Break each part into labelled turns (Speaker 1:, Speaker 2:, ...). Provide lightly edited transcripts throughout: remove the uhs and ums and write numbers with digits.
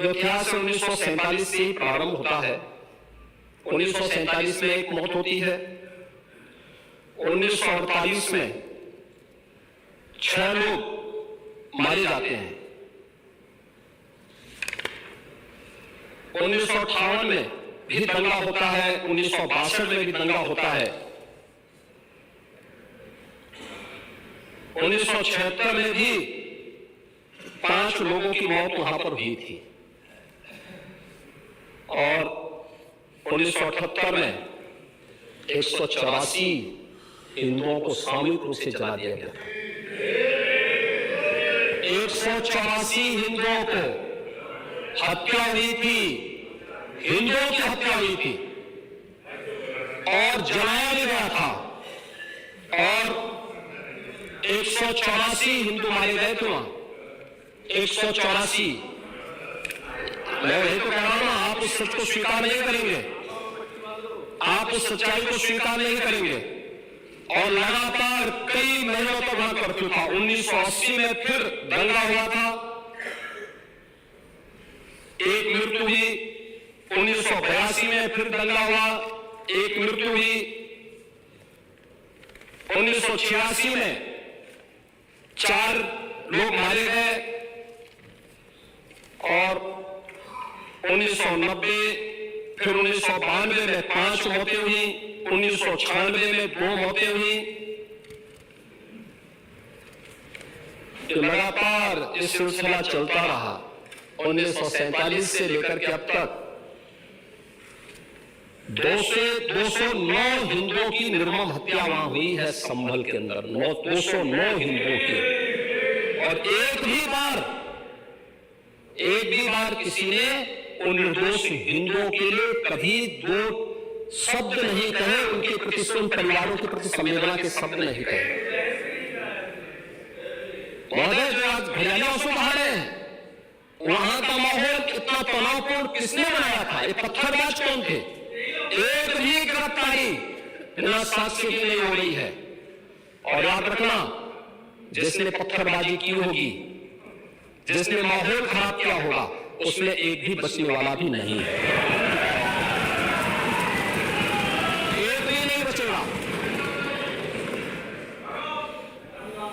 Speaker 1: जो इतिहास 1947 से ही प्रारंभ होता है। 1947 में एक मौत होती है, 1948 में 6 लोग मारे जाते हैं, 1958 में भी दंगा होता है, 1962 में भी दंगा होता है, 1976 में भी 5 लोगों की मौत वहां पर हुई थी और 1978 में 184 हिंदुओं को सामूहिक रूप से जला दिया गया। 184 हिंदुओं को हत्या हुई थी, हिंदुओं की हत्या हुई थी और जलाया भी गया था और 184 हिंदू मारे गए थे वहां। 184। मैं वही तो कह रहा हूं ना, आप उस सच को स्वीकार नहीं करेंगे, आप उस सच्चाई को स्वीकार नहीं करेंगे और लगातार कई महीनों तक वहां कर्फ्यू था। 1980 में फिर दंगा हुआ था, एक मृत्यु हुई। 1982 में फिर दंगा हुआ, एक मृत्यु हुई। 1986 में 4 लोग मारे गए और 1990 फिर 1992 में 5 मौतें हुई, 1996 में 2 मौतें हुई। तो लगातार ये सिलसिला चलता रहा। 1947 से लेकर के अब तक 209 हिंदुओं की निर्मम हत्या वहां हुई है संभल के अंदर। 209 हिंदुओं की, और एक भी बार किसी ने उन निर्दोष हिंदुओं के लिए कभी 2 शब्द नहीं कहे, उनके प्रति, उन परिवारों के प्रति संवेदना के शब्द नहीं कहे। महोदय, जो आज घड़ियाली आंसू बहा रहे हैं, वहां का माहौल कितना तनावपूर्ण किसने बनाया था? ये पत्थरबाज कौन थे? एक भी गिरफ्तारी बिना साक्ष्य की नहीं हो रही है। और याद रखना, जिसने पत्थरबाजी की होगी, जिसने माहौल खराब किया होगा, उसमें एक भी बचने वाला भी नहीं है, एक भी नहीं बचेगा।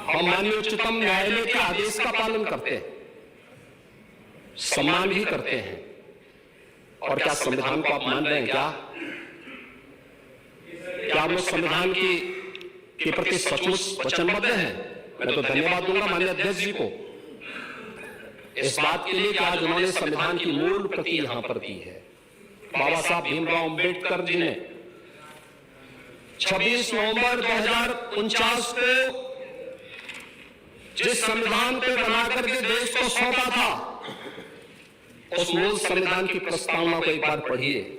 Speaker 1: हम माननीय उच्चतम न्यायालय के आदेश का पालन करते हैं, सम्मान भी करते हैं। और क्या संविधान को आप मान रहे हैं? क्या हम लोग संविधान के प्रति सचमुच वचनबद्ध हैं? मैं तो धन्यवाद दूंगा माननीय अध्यक्ष जी को इस बात के लिए कि आज उन्होंने संविधान की मूल प्रति यहां पर दी है। बाबा साहब भीमराव अंबेडकर जी ने 26 नवंबर 2049 को जिस संविधान को बनाकर के देश को सौंपा था, उस मूल संविधान की प्रस्तावना को एक बार पढ़िए।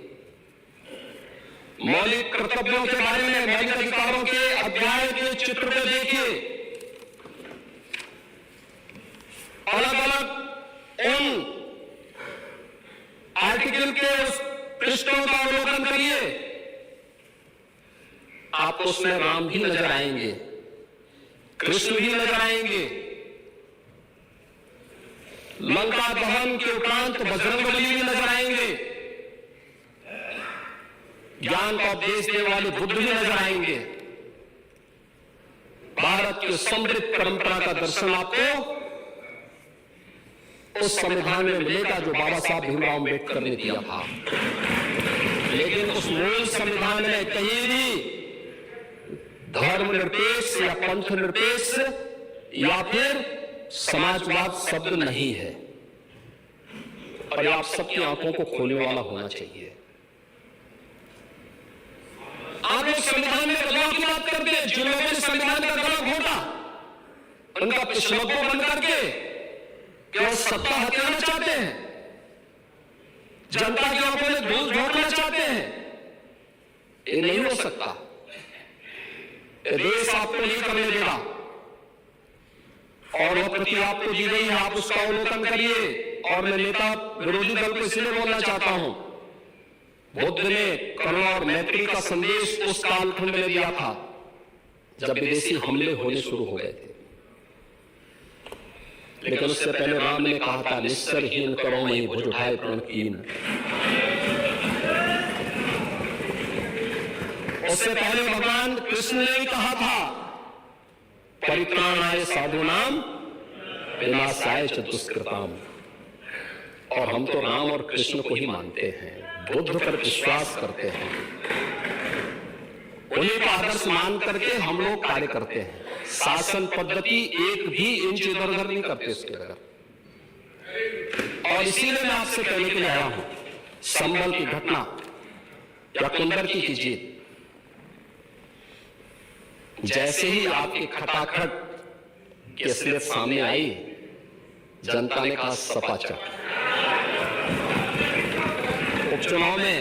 Speaker 1: मौलिक कर्तव्यों के बारे में, मौलिक अधिकारों के अध्याय के चित्र को देखिए, अलग अलग उन आर्टिकल के उस पृष्ठों का अवलोकन करिए, आपको उसमें राम भी नजर आएंगे, कृष्ण भी नजर आएंगे, लंका दहन के उपरांत बजरंगबली भी नजर आएंगे, ज्ञान का उपदेश देने वाले बुद्ध भी नजर आएंगे। भारत की समृद्ध परंपरा का दर्शन आपको उस संविधान में मिलेगा जो बाबा साहब भीमराव अंबेडकर ने दिया था। लेकिन उस मूल संविधान में कहीं भी धर्मनिरपेक्ष या पंथ निरपेक्ष या फिर समाजवाद शब्द नहीं है। और आप सबकी आंखों को खोलने वाला होना चाहिए। आप लोग संविधान में बदलाव की बात करते हैं। जिन लोगों ने संविधान का गला घोटा, उनका पिछलग्गू बन करके केवल सत्ता हथियाना चाहते हैं, जनता की आंखों में धूल झोंकना चाहते हैं। ये नहीं हो सकता। ये देश आपको नहीं करने देगा और वह प्रति आपको दी गई है, आप उसका अवलोकन करिए। और मैं नेता विरोधी दल को इसलिए बोलना चाहता हूं, बुद्ध ने करुणा और मैत्री का संदेश उस कालखंड में दिया था जब विदेशी हमले होने शुरू हो गए थे। लेकिन उससे पहले राम ने कहा था, निस्सरहीन करो मई भुज उठाए प्रण कीन। उससे पहले भगवान कृष्ण ने भी कहा था, परित्राणाय साधूनाम विनाशाय च दुष्कृताम। और हम तो राम और कृष्ण को ही मानते हैं, बुद्ध पर विश्वास करते हैं, उन्हीं का आदर्श मान करके हम लोग कार्य करते हैं। शासन पद्धति एक भी इंच इधर उधर नहीं करते उसके बगैर। और इसीलिए मैं आपसे कहने के लिए आया हूं, संभल की घटना या कुंदरकी की जीत, जैसे ही आपकी खटाखट की असलियत सामने आई, जनता ने कहा सपाचक। उपचुनाव में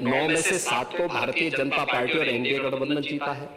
Speaker 1: 9 में से 7 को भारतीय जनता पार्टी और एनडीए गठबंधन जीता है।